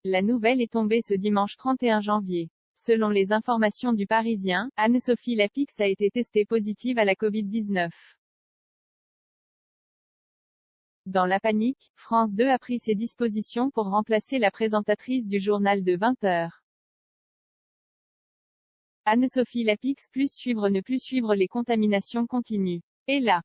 La nouvelle est tombée ce dimanche 31 janvier. Selon les informations du Parisien, Anne-Sophie Lapix a été testée positive à la Covid-19. Dans la panique, France 2 a pris ses dispositions pour remplacer la présentatrice du journal de 20 heures. Anne-Sophie Lapix ne plus suivre les contaminations continuent. Et là,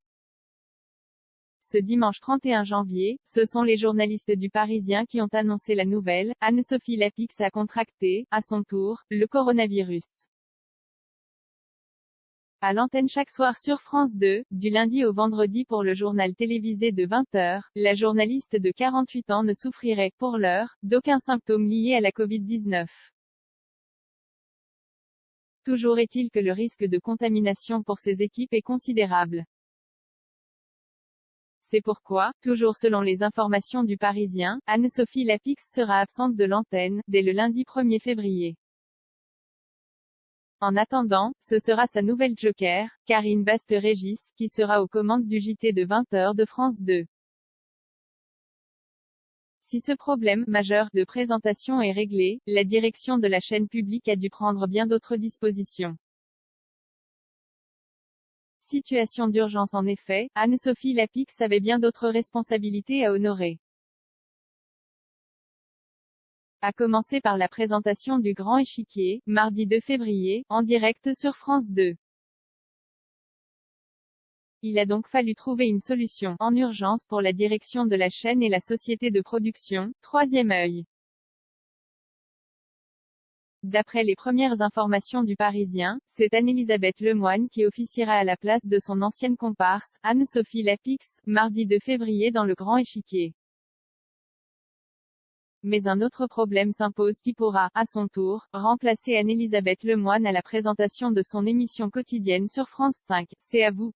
ce dimanche 31 janvier, ce sont les journalistes du Parisien qui ont annoncé la nouvelle. Anne-Sophie Lapix a contracté, à son tour, le coronavirus. À l'antenne chaque soir sur France 2, du lundi au vendredi pour le journal télévisé de 20 heures, la journaliste de 48 ans ne souffrirait, pour l'heure, d'aucun symptôme lié à la Covid-19. Toujours est-il que le risque de contamination pour ces équipes est considérable. C'est pourquoi, toujours selon les informations du Parisien, Anne-Sophie Lapix sera absente de l'antenne, dès le lundi 1er février. En attendant, ce sera sa nouvelle joker, Karine Baste-Régis, qui sera aux commandes du JT de 20 heures de France 2. Si ce problème majeur de présentation est réglé, la direction de la chaîne publique a dû prendre bien d'autres dispositions. Situation d'urgence en effet, Anne-Sophie Lapix avait bien d'autres responsabilités à honorer. À commencer par la présentation du Grand Échiquier, mardi 2 février, en direct sur France 2. Il a donc fallu trouver une solution, en urgence pour la direction de la chaîne et la société de production, Troisième œil. D'après les premières informations du Parisien, c'est Anne-Elisabeth Lemoine qui officiera à la place de son ancienne comparse, Anne-Sophie Lapix, mardi 2 février dans le Grand Échiquier. Mais un autre problème s'impose qui pourra, à son tour, remplacer Anne-Elisabeth Lemoine à la présentation de son émission quotidienne sur France 5, C'est à vous.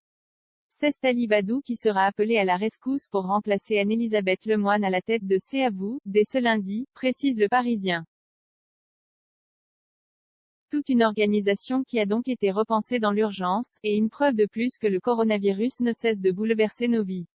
C'est Stali Badou qui sera appelée à la rescousse pour remplacer Anne-Elisabeth Lemoine à la tête de C'est à vous, dès ce lundi, précise le Parisien. Toute une organisation qui a donc été repensée dans l'urgence, et une preuve de plus que le coronavirus ne cesse de bouleverser nos vies.